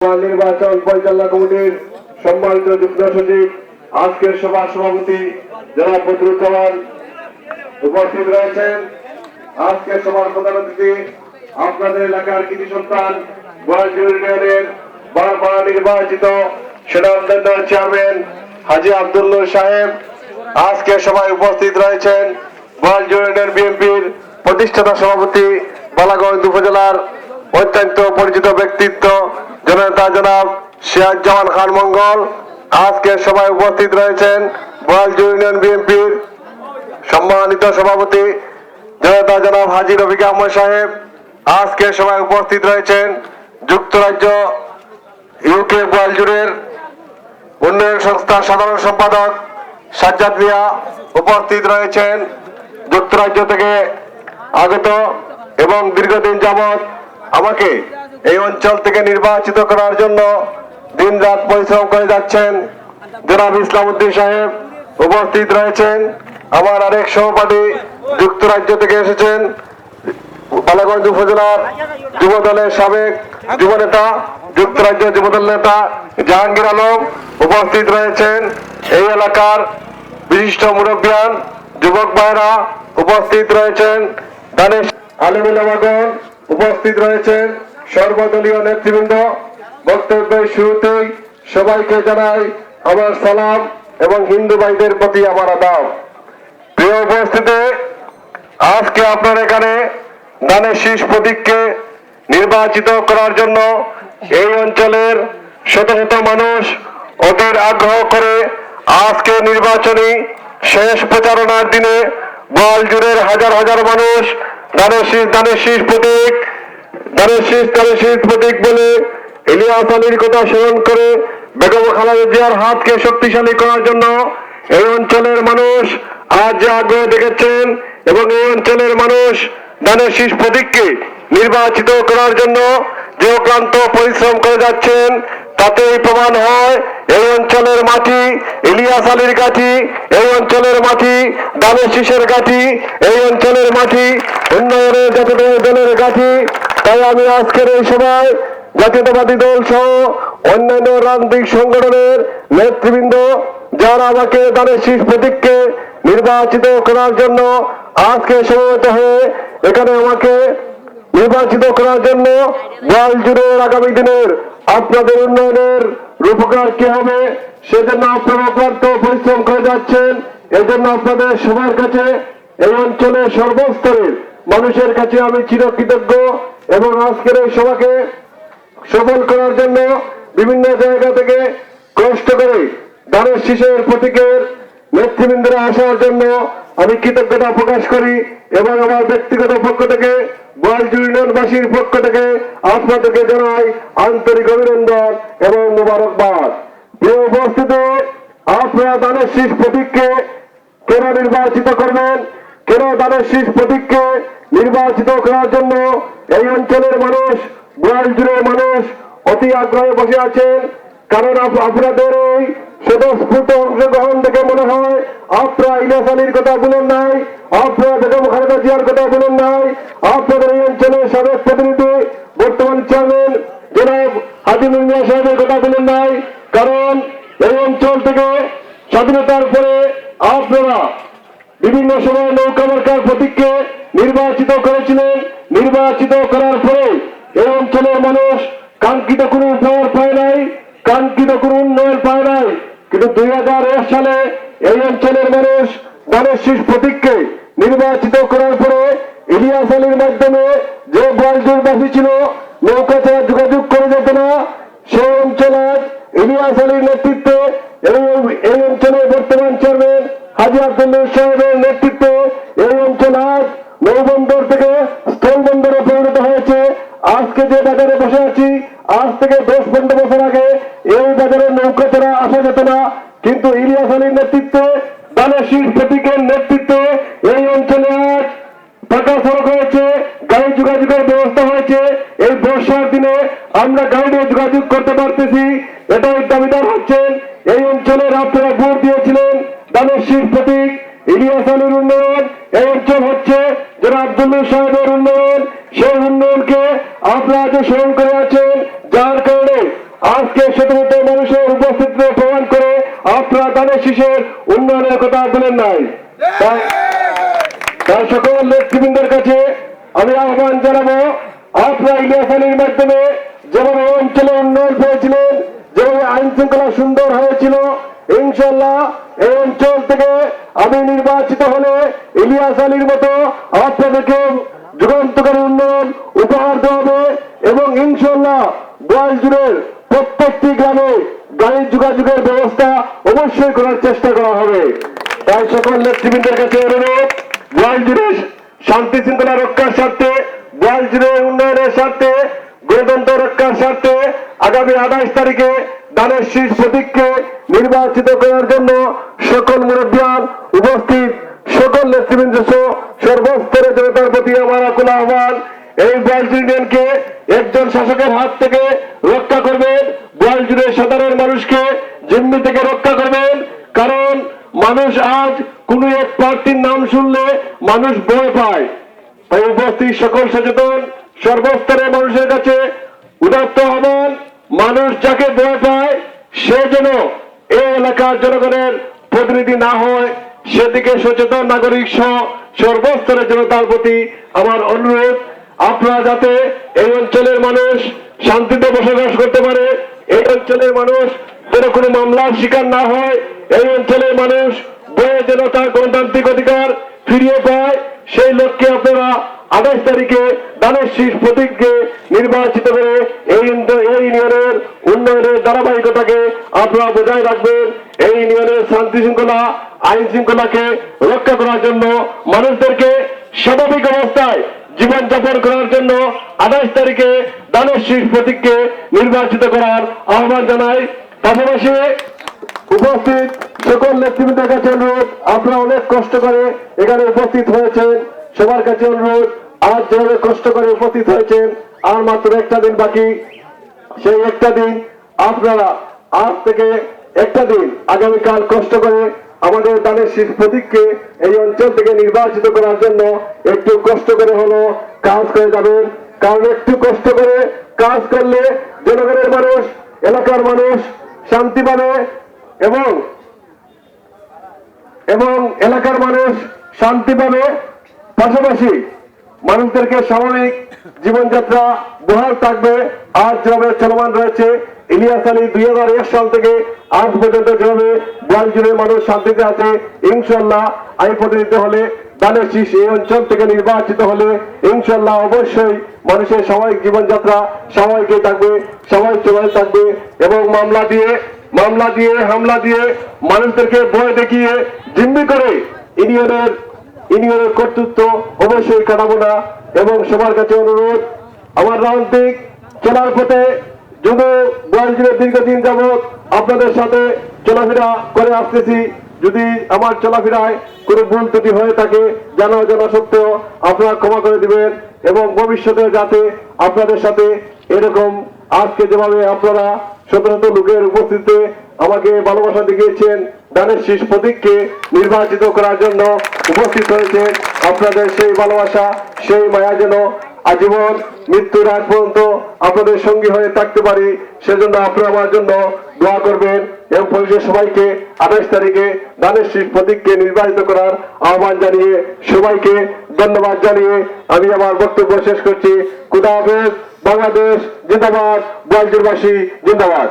নির্বাচন পরিচালনা কমিটির সম্মানিত যুগ্ম সচিব, আজকের সভার সভাপতি জনাব বদরুজ্জামান উপস্থিত রয়েছেন। আজকের সভার প্রধান অতিথি আপনাদের এলাকার কৃতি সন্তান গোয়ালজুর ইউনিয়নের বারবার নির্বাচিত সুনামধন্য চেয়ারম্যান হাজী আব্দুল্লাহ সাহেব। আজকের সভায় উপস্থিত রয়েছেন গোয়ালজুর ইউনিয়ন বিএনপির প্রতিষ্ঠাতা সভাপতি, বালাগঞ্জ উপজেলার অত্যন্ত পরিচিত ব্যক্তিত্ব জনতা জনাব সিরাজুজ্জামান খান মঙ্গল। আজকে সভায় উপস্থিত রয়েছেন গোয়ালজুর ইউনিয়ন বিএনপির সম্মানিত সভাপতি জনতা জনাব হাজী রফিক আহমদ সাহেব। আজকে সভায় উপস্থিত রয়েছেন যুক্তরাজ্য ইউকে গোয়ালজুরের উন্নয়ন সংস্থার সাধারণ সম্পাদক সাজ্জাদ মিয়া। উপস্থিত রয়েছেন যুক্তরাজ্য থেকে আগত এবং দীর্ঘদিন যাবৎ আমাকে এই অঞ্চল থেকে নির্বাচিত করার জন্য দিন রাত পরিশ্রম করে যাচ্ছেন জনাব ইসলাম উদ্দিন সাহেব। উপস্থিত রয়েছেন আমার আরেক সহপাঠী, যুক্তরাজ্য থেকে এসেছেন বালাগঞ্জ উপজেলার যুব দলের সাবেক যুব নেতা, যুক্তরাজ্য যুবদল নেতা জাহাঙ্গীর আলম। উপস্থিত রয়েছেন এই এলাকার বিশিষ্ট মুরব্বিয়ান যুবক ভাইরা। উপস্থিত রয়েছেন দানেশ আলিমুল আমাগণ। উপস্থিত রয়েছেন সর্বদলীয় নেতৃবৃন্দ। বক্তব্যের শুরুতেই সবাইকে জানাই আমার সালাম এবং হিন্দু ভাইদের প্রতি আমার আদাব। প্রিয় উপস্থিতি, আজকে আপনার এখানে দানের শীষ প্রতীককে নির্বাচিত করার জন্য এই অঞ্চলের শত শত মানুষ অধীর আগ্রহ করে আজকে নির্বাচনী শেষ প্রচারণার দিনে গোয়ালজুরের হাজার হাজার মানুষ দানের শীষ প্রতীক বলে ইলিয়াস আলীর কথা স্মরণ করে বেগম খালেদা জিয়ার হাতকে শক্তিশালী করার জন্য এই অঞ্চলের মানুষ আজ যে আগ্রহ দেখেছেন এবং এই অঞ্চলের মানুষ দানের শীষ প্রতীককে নির্বাচিত করার জন্য যে অক্লান্ত পরিশ্রম করে যাচ্ছেন, তাতেই প্রমাণ হয় এই অঞ্চলের মাটি ইলিয়াস আলীর গাঠি, এই অঞ্চলের মাটি দানের শীষের গাঠি, এই অঞ্চলের মাটি উন্নয়নের জাতীয় দলের গাঠি। তাই আমি আজকের এই সভায় জাতীয়তাবাদী দল সহ অন্যান্য রাজনৈতিক সংগঠনের নেতৃবৃন্দ যারা আমাকে দানের শীষ প্রতীককে নির্বাচিত করার জন্য আজকে সমবেত হয়ে এখানে আমাকে নির্বাচিত করার জন্য গোয়ালজুরের আগামী দিনের আপনাদের উন্নয়নের রূপকার কি হবে সেজন্য আপনারা অক্লান্ত পরিশ্রম করে যাচ্ছেন। এজন্য আপনাদের সবার কাছে, এই অঞ্চলের সর্বস্তরের মানুষের কাছে আমি চিরকৃতজ্ঞ। এবং আজকের এই সভাকে সফল করার জন্য বিভিন্ন জায়গা থেকে কষ্ট করে দানের শীষের প্রতীকের নেতৃবৃন্দরা আসার জন্য আমি কৃতজ্ঞতা প্রকাশ করি এবং আমার ব্যক্তিগত পক্ষ থেকে গোয়ালজুর ইউনিয়নবাসীর পক্ষ থেকে আপনাদেরকে জানাই আন্তরিক অভিনন্দন এবং মোবারকবাদ। প্রিয় উপস্থিতি, আপনারা দানের শীষ প্রতীককে কেন নির্বাচিত করবেন, কেন দানের শীষ প্রতীককে নির্বাচিত করার জন্য এই অঞ্চলের মানুষ, গোয়ালজুরের মানুষ অতি আগ্রহে বসে আছেন। কারণ আপনাদের এই স্বতঃস্ফূর্ত অংশগ্রহণ দেখে মনে হয় আপনারা ইলিয়াস আলীর কথা বলেন নাই, আপনারা বেগম খালেদা জিয়ার কথা বলেন নাই, আপনাদের এই অঞ্চলের সাবেক প্রতিনিধি বর্তমান চেয়ারম্যান জনাব হাজী মিয়া সাহেবের কথা বলেন নাই। কারণ এই অঞ্চল থেকে স্বাধীনতার পরে আপনারা বিভিন্ন সময় নৌকা মার্কার প্রতীককে নির্বাচিত করেছিলেন। নির্বাচিত করার পরে এই অঞ্চলের মানুষ কাঙ্ক্ষিত কোনো উপহার পায় নাই, কাঙ্ক্ষিত কোনো উন্নয়ন পায় নাই। কিন্তু 2001 সালে এই অঞ্চলের মানুষ দানের শীষ প্রতীককে নির্বাচিত করার পরে ইলিয়াস আলীর মাধ্যমে যে গোয়ালজুরবাসী ছিল নৌকা ছাড়া যোগাযোগ করে যেত না, সেই অঞ্চল আজ ইলিয়াস আলীর নেতৃত্বে এই অঞ্চলের বর্তমান চেয়ারম্যান হাজী আব্দুল্লাহ সাহেবের নেতৃত্বে এই অঞ্চল আজ নৌবন্দর থেকে স্থল বন্দরে পরিণত হয়েছে। আজকে যে বাজারে বসে আছি, আজ থেকে 10-15 বছর আগে এই বাজারে নৌকা ছাড়া আসা যেত না। কিন্তু ইলিয়াস আলীর নেতৃত্বে, দানের শীষ প্রতীকের নেতৃত্বে এই অঞ্চলে আজ পাকা সড়ক হয়েছে, গাড়ি যোগাযোগের ব্যবস্থা হয়েছে। এই বর্ষার দিনে আমরা গাড়ি নিয়ে যোগাযোগ করতে পারতেছি। এটাই দাবিদার হচ্ছেন এই অঞ্চলের আপনারা ভোট দিয়েছিলেন দানের শীষ প্রতীক ইলিয়াস আলীর উন্নয়ন। এই অঞ্চল হচ্ছে যারা আব্দুল্লাহ সাহেবের উন্নয়ন, সেই উন্নয়নকে আপনারা যে স্মরণ করে আছেন, যার কারণে আজকে শুধুমাত্র মানুষের উপস্থিতিতে প্রমাণ করে আপনারা দানের শীষের উন্নয়নের কথা বলেন নাই। তাই সকল নেতৃবৃন্দের কাছে আমি আহ্বান জানাবো, আপনারা ইলিয়াস আলীর মাধ্যমে যেভাবে অঞ্চলে উন্নয়ন পেয়েছিলেন, যেভাবে আইন শৃঙ্খলা সুন্দর হয়েছিল, ইনশাল্লাহ এই অঞ্চল থেকে আমি নির্বাচিত হলে ইলিয়াস আলীর মতো আপনাদেরকে যুগান্তকারী উন্নয়ন উপহার দেওয়া হবে এবং ইনশাল্লাহ গোয়ালজুড়ের প্রত্যেকটি গ্রামে গাড়ি যোগাযোগের ব্যবস্থা অবশ্যই করার চেষ্টা করা হবে। তাই সকল নেতৃবৃন্দের কাছে অনুরোধ, গোয়ালজুড়ে শান্তি শৃঙ্খলা রক্ষার স্বার্থে, গোয়ালজুড়ের উন্নয়নের স্বার্থে, গণতন্ত্র রক্ষার স্বার্থে আগামী 28 তারিখে দানের শীষ প্রতীককে নির্বাচিত করার জন্য সকল মুরব্বিয়ান উপস্থিত সকল নেতৃবৃন্দ সর্বস্তরের জনতার প্রতি আমার আকুল আহ্বান, এই গোয়ালজুড় ইউনিয়নকে একজন শাসকের হাত থেকে রক্ষা করবেন, গোয়ালজুড়ের সাধারণ মানুষকে জিম্মি থেকে রক্ষা করবেন। কারণ মানুষ আজ কোন এক প্রার্থীর নাম শুনলে মানুষ ভয় পায়। তাই উপস্থিত সকল সচেতন সর্বস্তরের মানুষের কাছে উদাত্ত আহ্বান, মানুষ যাকে ভয় পায় সে যেন এই এলাকার জনগণের প্রতিনিধি না হয়, সেদিকে সচেতন নাগরিক সহ সর্বস্তরের জনতার প্রতি আমার অনুরোধ, আপনারা যাতে এই অঞ্চলের মানুষ শান্তিতে বসবাস করতে পারে, এই অঞ্চলের মানুষ যেন কোনো মামলার শিকার না হয়, এই অঞ্চলের মানুষ বয়ে যেন তার গণতান্ত্রিক অধিকার ফিরিয়ে পায়, সেই লক্ষ্যে আপনারা 28 তারিখে দানের শীষ প্রতীককে নির্বাচিত করে এই ইউনিয়নের উন্নয়নের ধারাবাহিকতাকে আপনারা বজায় রাখবেন। এই ইউনিয়নের শান্তি শৃঙ্খলা আইন শৃঙ্খলাকে রক্ষা করার জন্য, মানুষদেরকে স্বাভাবিক অবস্থায় জীবনযাপন করার জন্য 28 তারিখে দানের শীষ প্রতীককে নির্বাচিত করার আহ্বান জানাই। পাশাপাশি উপস্থিত সকল নেতৃবৃন্দের কাছে অনুরোধ, আপনারা অনেক কষ্ট করে এখানে উপস্থিত হয়েছেন, সবার কাছে অনুরোধ, আজ যেভাবে কষ্ট করে উপস্থিত হয়েছেন আর মাত্র একটা দিন বাকি, সেই একটা দিন আপনারা আজ থেকে একটা দিন আগামীকাল কষ্ট করে আমাদের দানের শীষ প্রতীককে এই অঞ্চল থেকে নির্বাচিত করার জন্য একটু কষ্ট করে হলো কাজ করে যাবেন। কারণ একটু কষ্ট করে কাজ করলে জনগণের মানুষ, এলাকার মানুষ শান্তি পাবে এবং এলাকার মানুষ শান্তি পাবে। পাশাপাশি মানুষদেরকে স্বাভাবিক জীবনযাত্রা বহাল থাকবে। আজ যেভাবে চলমান রয়েছে, ইলিয়াস আলী 2001 সাল থেকে আজ পর্যন্ত যেভাবে গোয়ালজুড়ের মানুষ শান্তিতে আছে, ইনশাল্লাহ আইন প্রতিনিধিত্ব হলে দানের শীষ এই অঞ্চল থেকে নির্বাচিত হলে ইনশাল্লাহ অবশ্যই মানুষের স্বাভাবিক জীবনযাত্রা স্বাভাবিকই থাকবে, স্বাভাবিক চলে থাকবে এবং মামলা দিয়ে হামলা দিয়ে মানুষদেরকে ভয় দেখিয়ে জিম্মি করে ইউনিয়নের কর্তৃত্ব অবশ্যই কাটাবো না। এবং সবার কাছে অনুরোধ, আমার রাজনৈতিক চলার পথে যদি গোয়ালজুড়ে দীর্ঘদিন যাবৎ আপনাদের সাথে চলাফেরা করে আসতেছি, যদি আমার চলাফেরায় কোনো ভুল ত্রুটি হয়ে থাকে জানা সত্ত্বেও আপনারা ক্ষমা করে দিবেন এবং ভবিষ্যতে যাতে আপনাদের সাথে এরকম আজকে যেভাবে আপনারা শত শত লোকের উপস্থিতিতে আমাকে ভালোবাসা দেখিয়েছেন, দানের শীষ প্রতীককে নির্বাচিত করার জন্য উপস্থিত হয়েছে, আপনাদের সেই ভালোবাসা সেই মায়া যেন আজীবন মৃত্যুর আগ পর্যন্ত আপনাদের সঙ্গী হয়ে থাকতে পারি, সেজন্য আপনারা আমার জন্য দোয়া করবেন এবং পরিশেষে সবাইকে 28 তারিখে দানের শীষ প্রতীককে নির্বাচিত করার আহ্বান জানিয়ে সবাইকে ধন্যবাদ জানিয়ে আমি আমার বক্তব্য শেষ করছি। খুদা হাফেজ। বাংলাদেশ জিন্দাবাদ। গোয়ালজুড়বাসী জিন্দাবাদ।